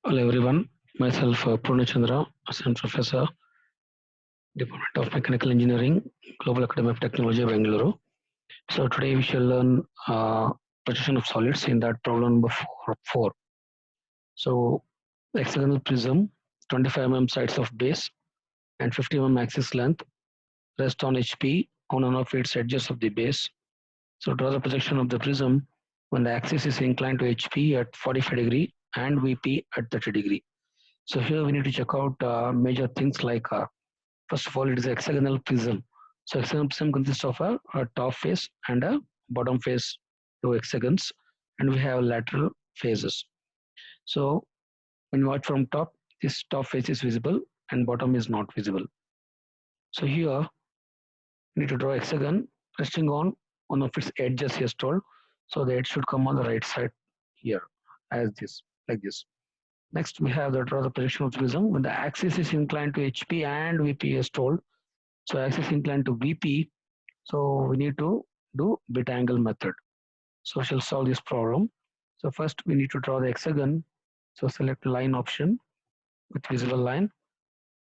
Hello everyone, myself Poorna Chandra, Assistant Professor, Department of Mechanical Engineering, Global Academy of Technology, Bangalore. So today we shall learn projection of solids in that problem number 4. So hexagonal prism, 25 mm sides of base and 50 mm axis length rest on HP on one of its edges of the base. So draw the projection of the prism when the axis is inclined to HP at 45 degree and VP at 30 degree. So here we need to check out major things like first of all, it is a hexagonal prism. So hexagonal prism consists of a top face and a bottom face, two hexagons, and we have lateral faces. So when you watch from top, this top face is visible and bottom is not visible. So here we need to draw a hexagon resting on one of its edges as told. So the edge should come on the right side here as this, like this. Next, we have the draw the projection of the prism when the axis is inclined to HP and VP as told. So axis inclined to VP. So we need to do bit angle method. So we shall solve this problem. So first we need to draw the hexagon. So select line option with visible line.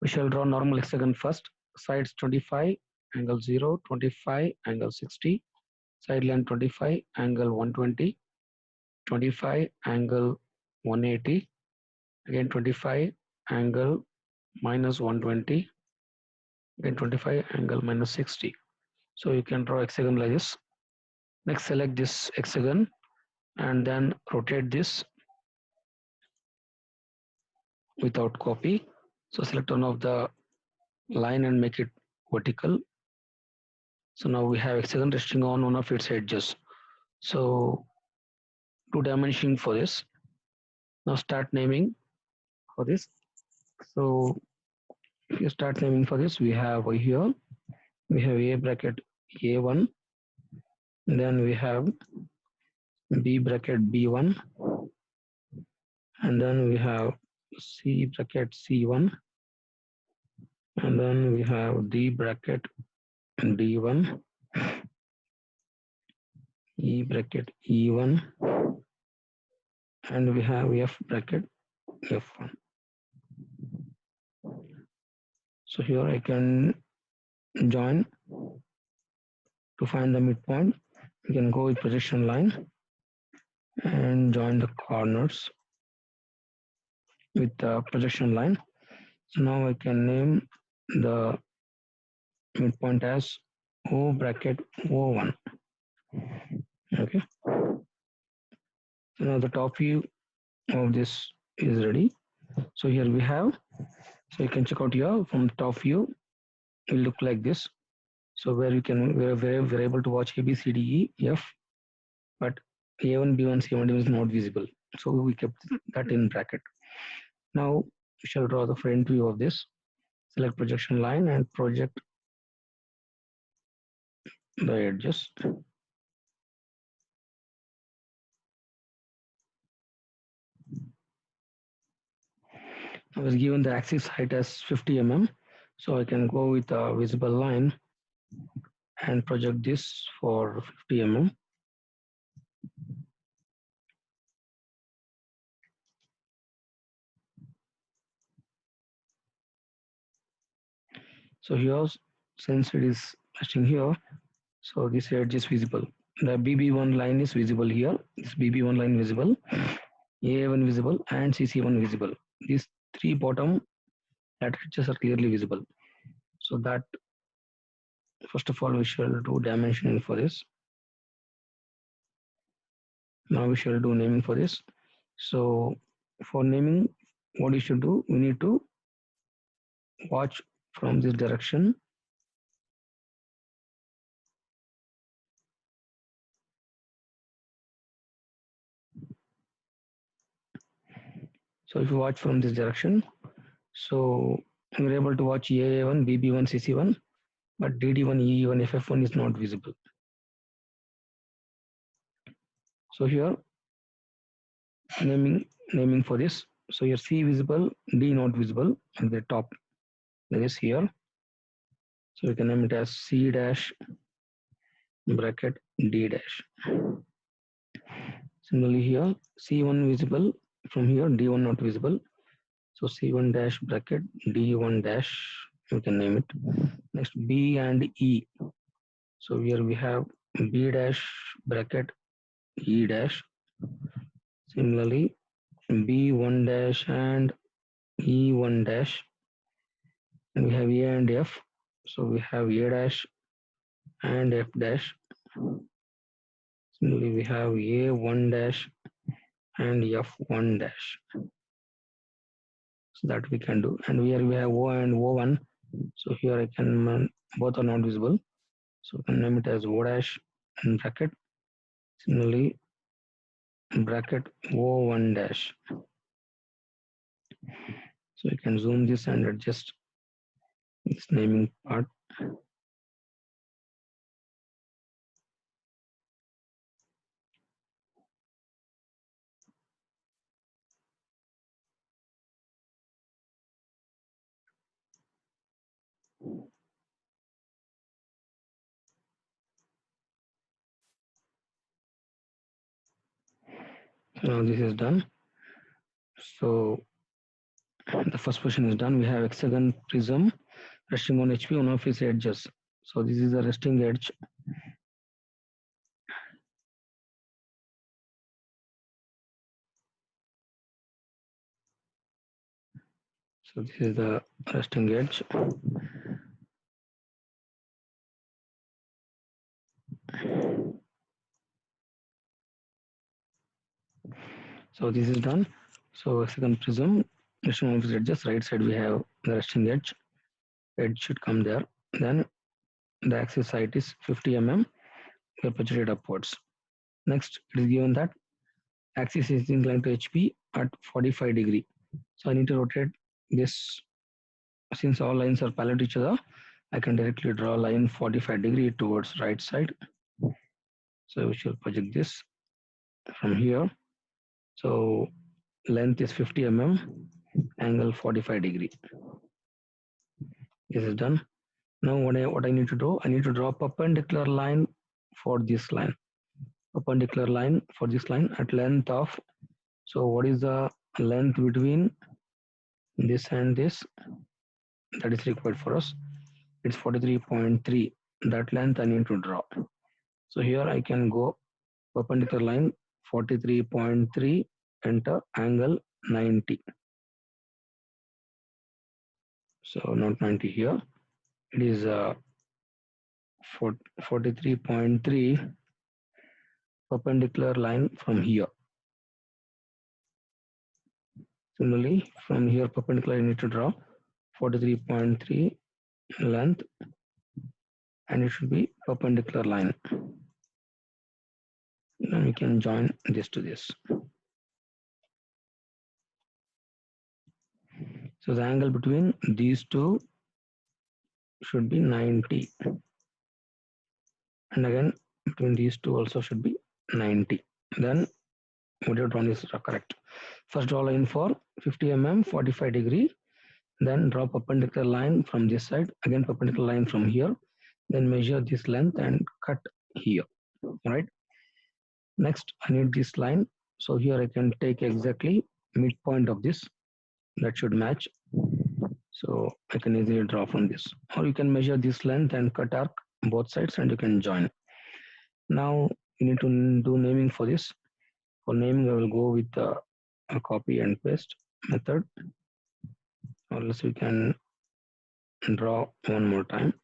We shall draw normal hexagon first. Sides 25, angle 0, 25, angle 60. Side line 25, angle 120, 25, angle 180. Again 25, angle minus 120. Again 25, angle minus 60. So you can draw hexagon like this. Next select this hexagon and then rotate this without copy. So select one of the line and make it vertical. So now we have hexagon resting on one of its edges. So two dimensioning for this. Now start naming for this. So if you start naming for this, we have over here, we have A bracket A1, then we have B bracket B1, and then we have C bracket C1, and then we have D bracket D1, E bracket E1, and we have F bracket F1. So here I can join to find the midpoint. You can go with projection line and join the corners with the projection line. So now I can name the midpoint as O bracket O1. Okay. So now the top view of this is ready. So here we have, so you can check out here from the top view, it will look like this. So where you can, we're able to watch A, B, C, D, E, F, but A1, B1, C1, D1 is not visible. So we kept that in bracket. Now we shall draw the front view of this. Select projection line and project the edges. I was given the axis height as 50 mm. So I can go with a visible line and project this for 50 mm. So here, since it is resting here, so this edge is visible. The BB1 line is visible here. This BB1 line visible, AA1 visible, and CC1 visible. These three bottom lateral edges are clearly visible. So that first of all we shall do dimensioning for this. Now we shall do naming for this. So for naming, what you should do, we need to watch from this direction. So if you watch from this direction, so you're able to watch AA1, BB1, CC1, but DD1, EE1, FF1 is not visible. So here naming for this. So here C visible, D not visible at the top. That is here. So we can name it as C dash bracket D dash. Similarly here C1 visible from here, D1 not visible. So C1 dash bracket D1 dash, you can name it. Next B and E. So here we have B dash bracket E dash. Similarly, B1 dash and E1 dash. And we have A and F. So we have A dash and F dash. Similarly, we have A1 dash and F1 dash. So that we can do. And here we have O and O1. So here I can, both are not visible. So I can name it as O dash and bracket. Similarly, bracket O1 dash. So you can zoom this and adjust this naming part. Now this is done. So the first question is done. We have hexagon prism resting on HP, one of its edges. So this is the resting edge. So this is the resting edge. So this is done. So hexagon prism resting on its edges. Right side we have the resting edge. Edge should come there. Then the axis height is 50 mm. We are projected upwards. Next, it is given that axis is inclined to HP at 45 degree. So I need to rotate this. Since all lines are parallel to each other, I can directly draw a line 45 degree towards right side. So we shall project this from here. So length is 50 mm, angle 45 degree. This is done. Now what I need to do, I need to draw a perpendicular line for this line. Perpendicular line for this line at length of, so what is the length between this and this that is required for us? It's 43.3. That length I need to draw. So here I can go perpendicular line 43.3, enter angle 90. So not 90 here. It is 43.3 perpendicular line from here. Similarly, from here perpendicular I need to draw 43.3 length, and it should be perpendicular line. Now we can join this to this. So the angle between these two should be 90. And again, between these two also should be 90. Then whatever drawn is correct. First draw line for 50 mm, 45 degree. Then draw perpendicular line from this side. Again perpendicular line from here. Then measure this length and cut here. Right. Next, I need this line. So here I can take exactly midpoint of this. That should match. So I can easily draw from this. Or you can measure this length and cut arc both sides and you can join. Now you need to do naming for this. For naming, I will go with a copy and paste method. Or else we can draw one more time.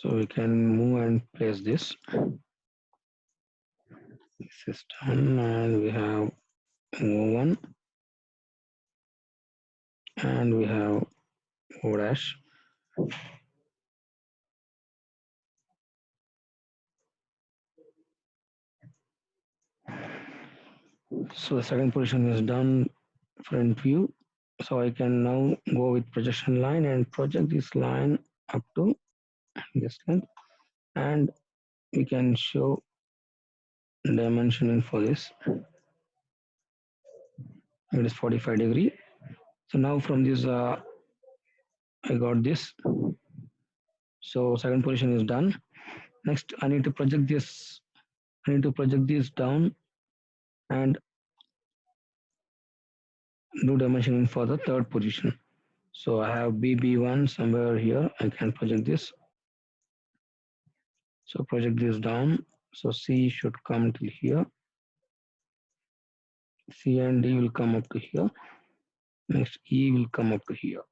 So we can move and place this. This is done, and we have O1 and we have O dash. So the second position is done, front view. So I can now go with projection line and project this line up to this length, and we can show dimensioning for this. It is 45 degree. So now from this I got this. So second position is done. Next I need to project this. I need to project this down and do dimensioning for the third position. So I have BB1 somewhere here. I can project this. So project this down. So C should come to here. C and D will come up to here. Next E will come up to here.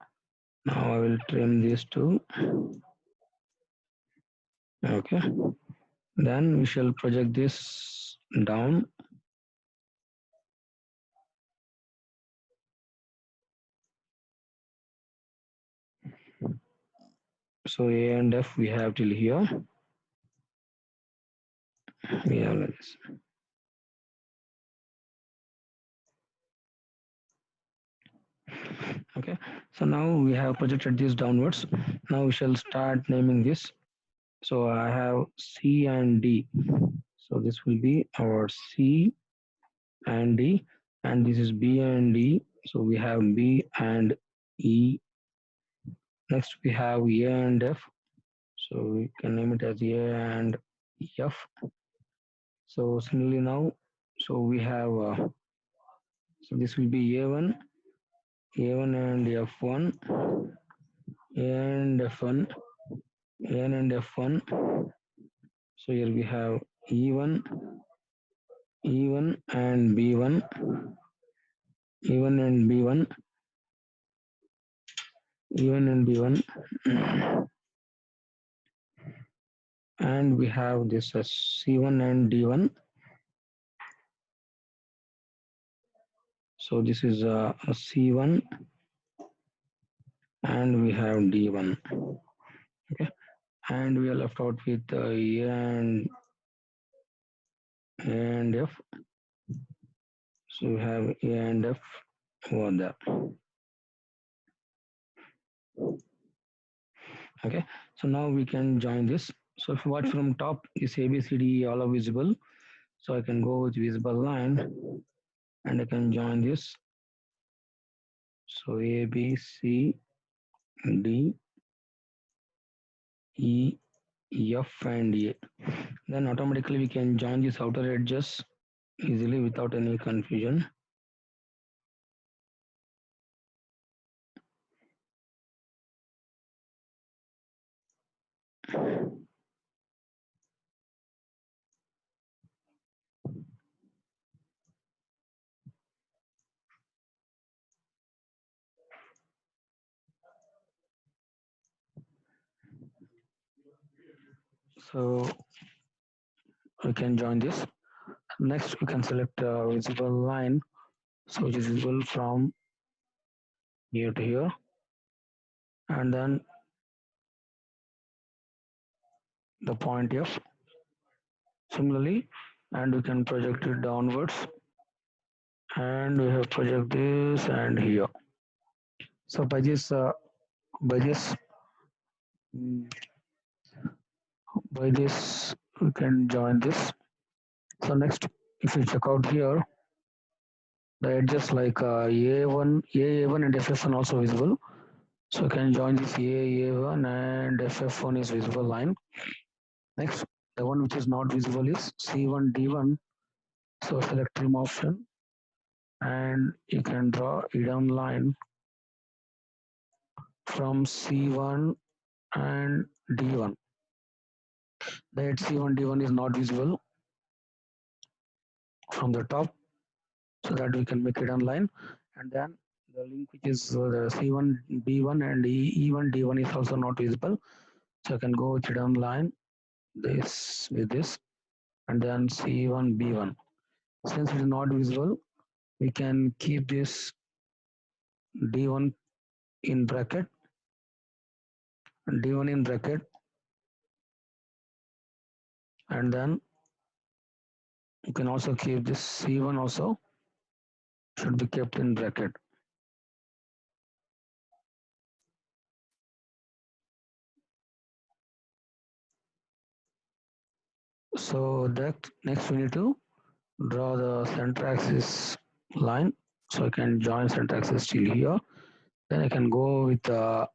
Now I will trim these two. Okay. Then we shall project this down. So A and F we have till here. We have like this. Okay. So now we have projected this downwards. Now we shall start naming this. So I have C and D. So this will be our C and D, and this is B and D. So we have B and E. Next we have A and F. So we can name it as A and F. So similarly now, so we have so this will be A1 and F1, A and F1, A and F1. So here we have E1, E1 and B1, E1 and B1, E1 and B1, and we have this C1 and D1. So this is a C1 and we have D1. Okay, and we are left out with A and F. So we have A and F over there. Okay, so now we can join this. So if you watch from top, this ABCD all are visible. So I can go with visible line and I can join this. So A, B, C, D, E, F and A. Then automatically we can join these outer edges easily without any confusion. So we can join this. Next we can select a visible line. So it is visible from here to here. And then the point F similarly, and we can project it downwards, and we have project this and here. So by this mm, by this we can join this. So next, if you check out here, the edges like A1 and FF1 also visible. So you can join this A1 and FF1 is visible line. Next, the one which is not visible is C1 D1. So select trim option and you can draw a down line from C1 and D1. The edge C1 D1 is not visible from the top, so that we can make it online. And then the link which is the C1 B1 and E1 D1 is also not visible. So I can go with it online this with this and then C1 B1. Since it is not visible, we can keep this D1 in bracket, D1 in bracket, and then you can also keep this C1 also should be kept in bracket. So that next we need to draw the center axis line. So I can join center axis till here. Then I can go with the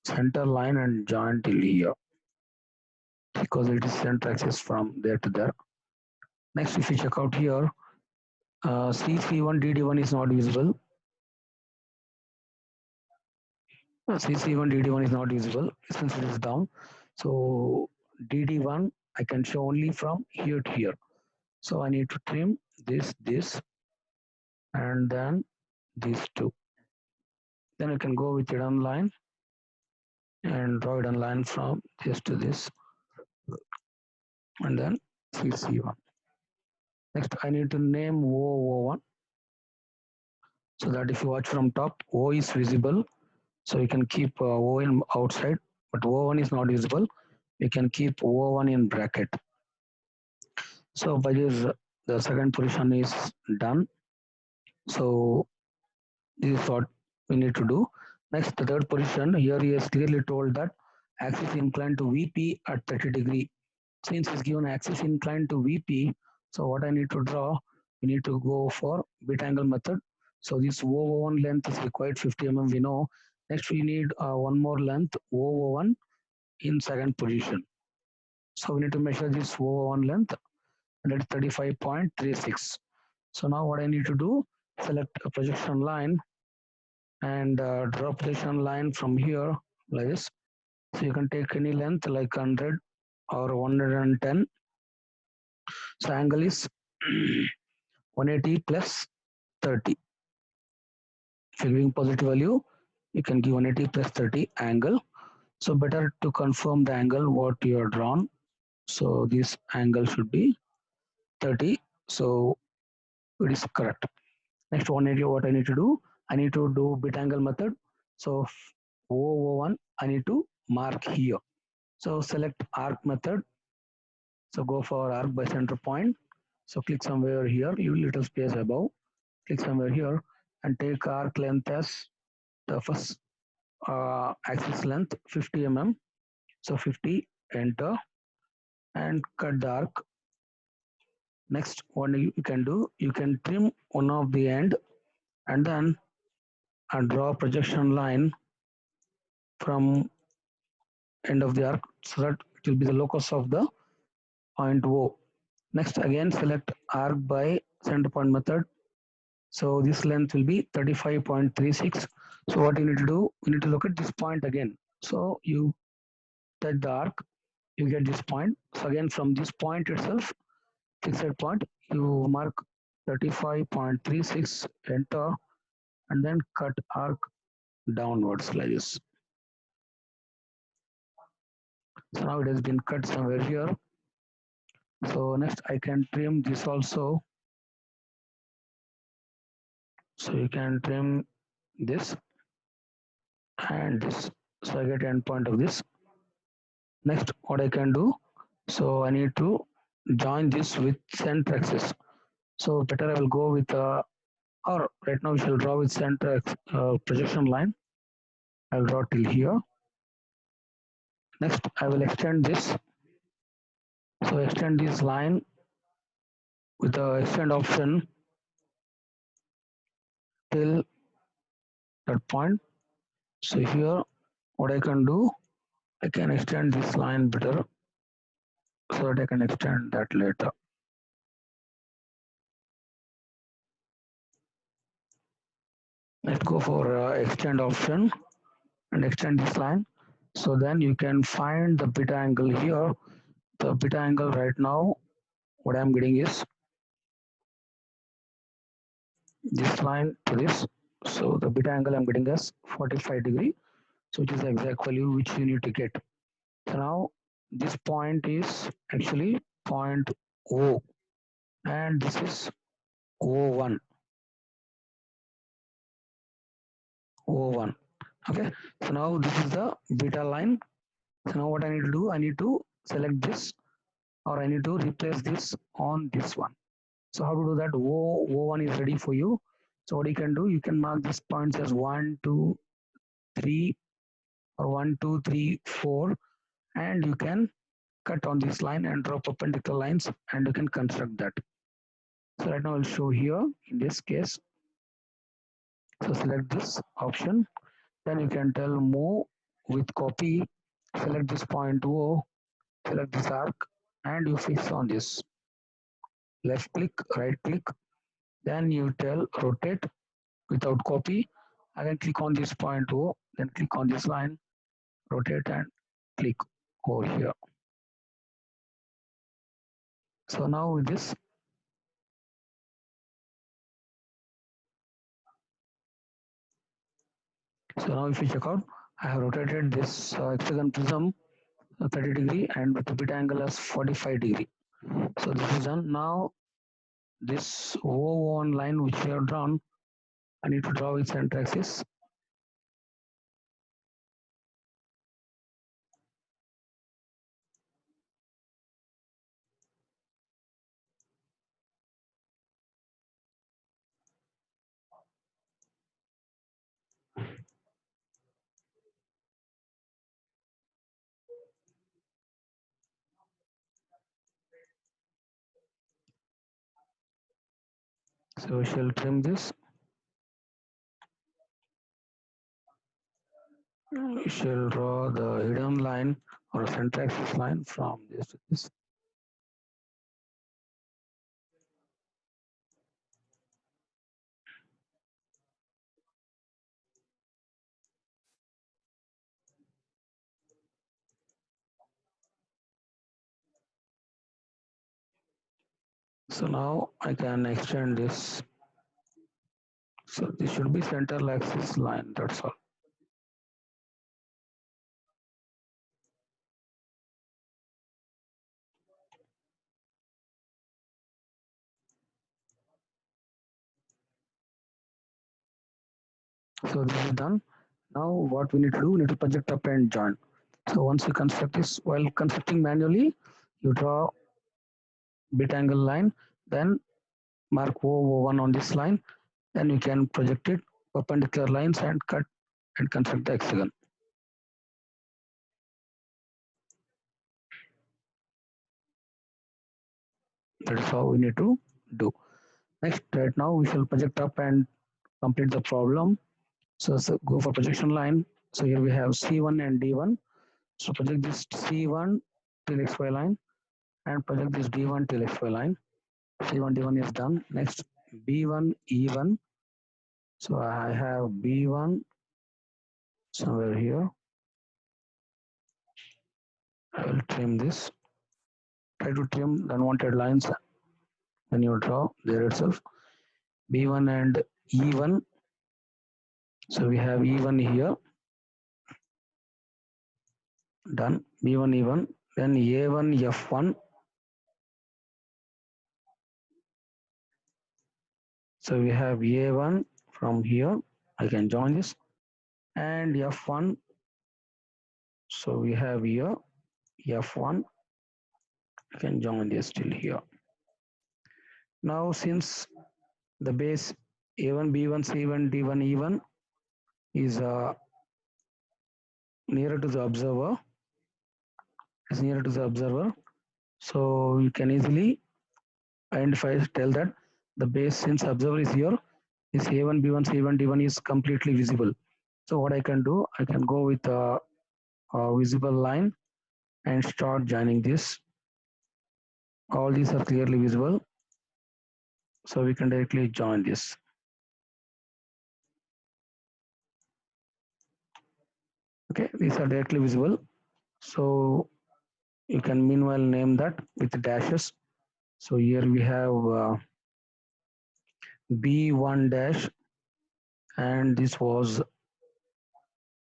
center line and join till here because it is center axis from there to there. Next, if you check out here, CC1 DD1 is not visible. CC1 DD1 is not visible since it is down. So DD1 I can show only from here to here. So I need to trim this, and then these two. Then I can go with hidden line and draw hidden line from this to this, and then CC1. Next, I need to name O01 so that if you watch from top, O is visible. So you can keep O in outside, but O1 is not visible. You can keep O1 in bracket. So by this, the second position is done. So this is what we need to do. Next, the third position, here he has clearly told that axis inclined to VP at 30 degree. Since it's given axis inclined to VP, so what I need to draw, we need to go for bit angle method. So this O1 length is required 50 mm, we know. Next, we need one more length, O1 in second position. So we need to measure this O1 length, and it's 35.36. So now what I need to do, select a projection line and draw projection line from here like this. So you can take any length like 100 or 110. So angle is 180 plus 30. If you're giving positive value, you can give 180 plus 30 angle. So better to confirm the angle what you are drawn. So this angle should be 30. So it is correct. Next 180, what I need to do? I need to do bit angle method. So O01, I need to mark here. So select arc method. So go for arc by center point. So click somewhere here, leave little space above. Click somewhere here and take arc length as the first axis length 50 mm. So 50, enter and cut the arc. Next, what you can do, you can trim one of the end and then draw a projection line from end of the arc so that it will be the locus of the point O. Next, again select arc by center point method. So this length will be 35.36. So what you need to do, you need to look at this point again. So you touch the arc, you get this point. So again from this point itself, fixed point, you mark 35.36, enter, and then cut arc downwards like this. So now it has been cut somewhere here. So next I can trim this also. So you can trim this and this. So I get end point of this. Next, what I can do, so I need to join this with center axis. So better I will go with, or right now we shall draw with center projection line. I will draw till here. Next, I will extend this. So extend this line with the extend option till that point. So here, what I can do, I can extend this line better so that I can extend that later. Let's go for extend option and extend this line. So then you can find the beta angle here. The beta angle right now, what I'm getting is this line to this. So the beta angle I'm getting is 45 degree. So which is the exact value which you need to get. So now this point is actually point O and this is O1. O1. Okay. So now this is the beta line. So now what I need to do, I need to select this or I need to replace this on this one. So how to do that? O1 is ready for you. So what you can do, you can mark these points as 1, 2, 3, or 1, 2, 3, 4, and you can cut on this line and draw perpendicular lines, and you can construct that. So right now I'll show here in this case. So select this option, then you can tell move with copy, select this point O, select this arc, and you fix on this. Left click, right click, then you tell rotate without copy. Again click on this point O, then click on this line, rotate and click over here. So now with this, so now if you check out, I have rotated this hexagon prism 30 degree and with the bit angle as 45 degree. So this is done. Now this O1 line which we have drawn, I need to draw its center axis. So we shall trim this. We shall draw the hidden line or center axis line from this to this. So now I can extend this. So this should be center axis line, that's all. So this is done. Now what we need to do, we need to project up and join. So once you construct this, while constructing manually, you draw bit angle line, then mark O1 on this line, then you can project it perpendicular lines and cut and construct the hexagon. That is how we need to do. Next, right now we shall project up and complete the problem. So go for projection line. So here we have C1 and D1. So project this C1 till XY line and project this D1 till XY line. C1 D1 is done. Next B1 E1. So I have B1 somewhere here. I will trim this. Try to trim the unwanted lines when you draw there itself. B1 and E1. So we have E1 here. Done. B1 E1. Then A1 F1. So we have A1 from here. I can join this. And F1. So we have here F1. I can join this till here. Now since the base A1, B1, C1, D1, E1 is nearer to the observer, so you can easily identify, tell that the base, since observer is here, this A1, B1, C1, D1 is completely visible. So what I can do, I can go with a visible line and start joining this. All these are clearly visible, so we can directly join this. Okay, these are directly visible. So you can meanwhile name that with dashes. So here we have B1 dash, and this was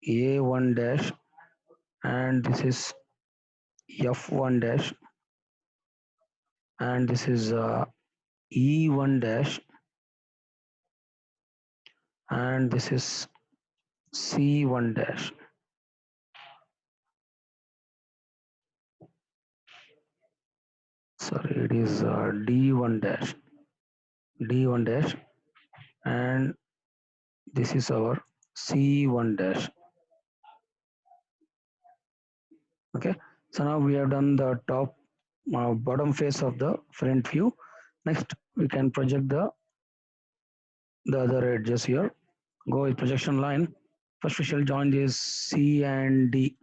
A1 dash, and this is F1 dash, and this is E1 dash, and this is C1 dash. Sorry, it is D1 dash, and this is our C1 dash. Okay, so now we have done the top bottom face of the front view. Next we can project the other edges here. Go with projection line. First we shall join this C and D.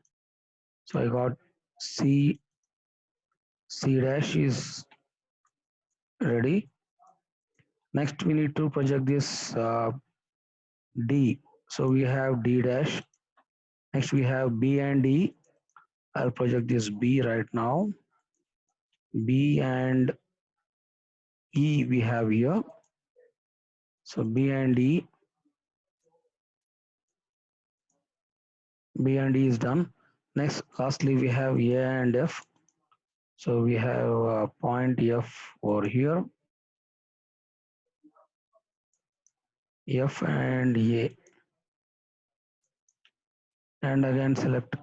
So I got C dash is ready. Next we need to project this D. So we have D dash. Next we have B and E. I'll project this B right now. B and E we have here. So B and E is done. Next, lastly, we have A and F. So we have a point F over here, F and A, and again select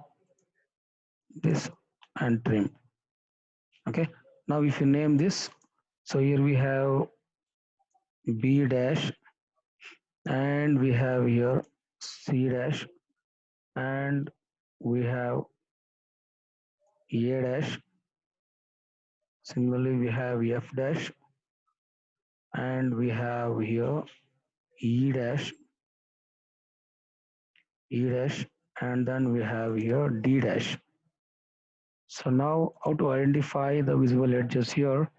this and trim. Okay. Now if you name this, so here we have B dash, and we have here C dash, and we have A dash. Similarly, we have F dash, and we have here E dash, and then we have here D dash. So now how to identify the visible edges here?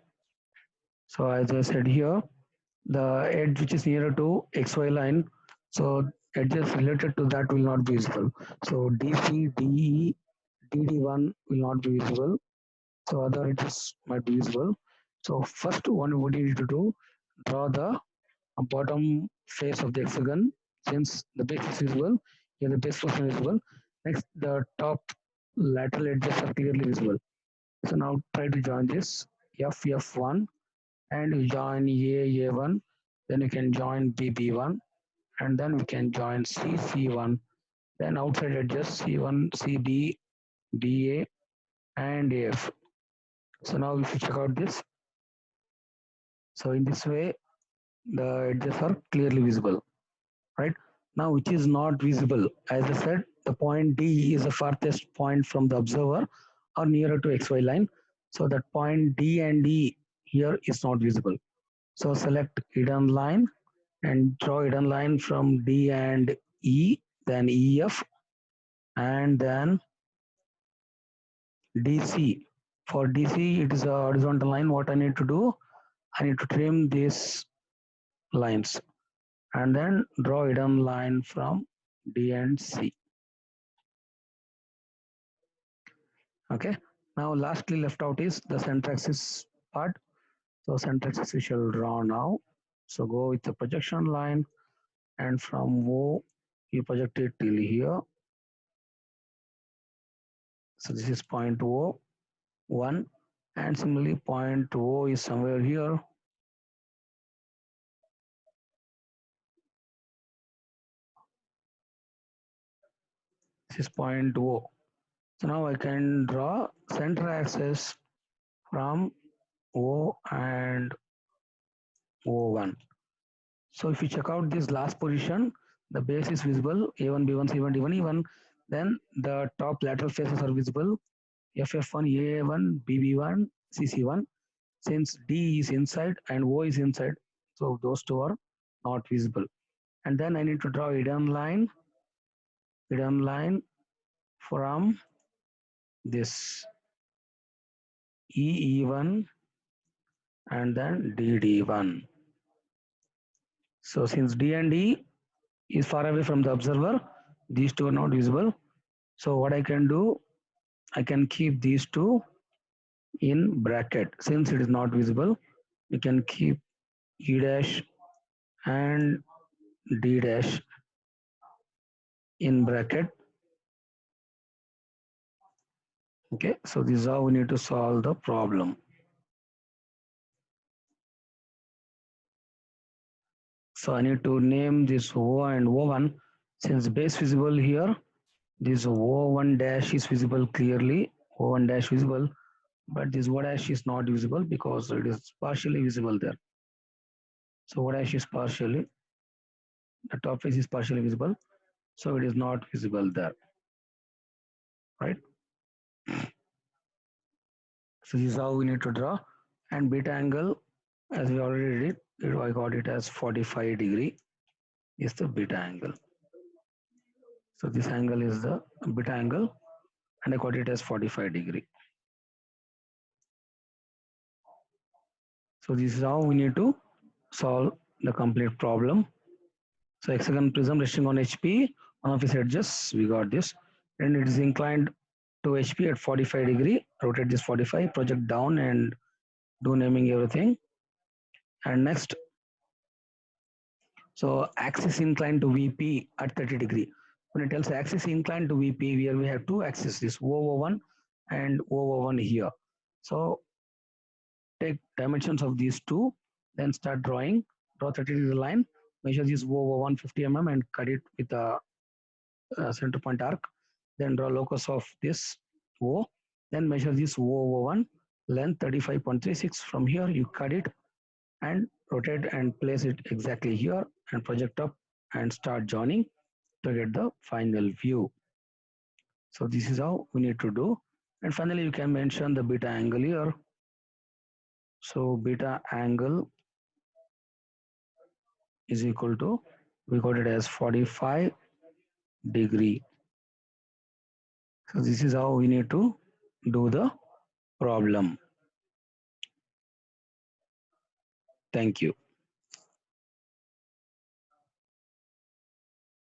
So as I said here, the edge which is nearer to XY line, so edges related to that will not be visible. So DC, DE, DD1 will not be visible. So other edges might be visible. So first one what you need to do, draw the bottom face of the hexagon. Since the base is visible, here the base portion is visible. Next, the top lateral edges are clearly visible. So now try to join this F1 and you join A1, then you can join B1, and then we can join C1, then outside edges C1, CB, BA, and AF. So now if you check out this, so in this way the edges are clearly visible, right? Now which is not visible, as I said, the point D is the farthest point from the observer or nearer to XY line. So that point D and E here is not visible. So select hidden line and draw hidden line from D and E, then EF, and then DC. For DC, it is a horizontal line. What I need to do, I need to trim these lines and then draw hidden line from D and C. Okay. Now, lastly left out is the center axis part. So center axis we shall draw now. So go with the projection line, and from O you project it till here. So this is point O1, and similarly point O is somewhere here. This is point O. So now I can draw center axis from O and O1. So if you check out this last position, the base is visible, A1, B1, C1, D1, E1. Then the top lateral faces are visible, FF1, AA1, BB1, CC1. Since D is inside and O is inside, so those two are not visible. And then I need to draw hidden line from this EE1 and then DD1. So since D and E is far away from the observer, these two are not visible. So what I can do, I can keep these two in bracket. Since it is not visible, we can keep E dash and D dash in bracket. Okay, so this is how we need to solve the problem. So I need to name this O and O1. Since base visible here, this O1 dash is visible clearly, O1 dash visible, but this O dash is not visible because it is partially visible there. So O dash is partially. The top face is partially visible, so it is not visible there, right? So this is how we need to draw. And beta angle, as we already did, I got it as 45 degree is the beta angle. So this angle is the beta angle, and I got it as 45 degree. So this is how we need to solve the complete problem. So hexagon prism resting on HP, one of its edges, we got this, and it is inclined to HP at 45 degree. Rotate this 45, project down, and do naming everything. And next, so axis inclined to VP at 30 degree. When it tells axis inclined to VP, here we have two axes, this O1 and O1 here. So take dimensions of these two, then start drawing. Draw 30 degree line, measure this O1 50 mm and cut it with a center point arc. Then draw locus of this O. Then measure this O1 length 35.36. From here, you cut it and rotate and place it exactly here and project up and start joining to get the final view. So this is how we need to do. And finally, you can mention the beta angle here. So beta angle is equal to, we got it as 45 degree. So this is how we need to do the problem. Thank you.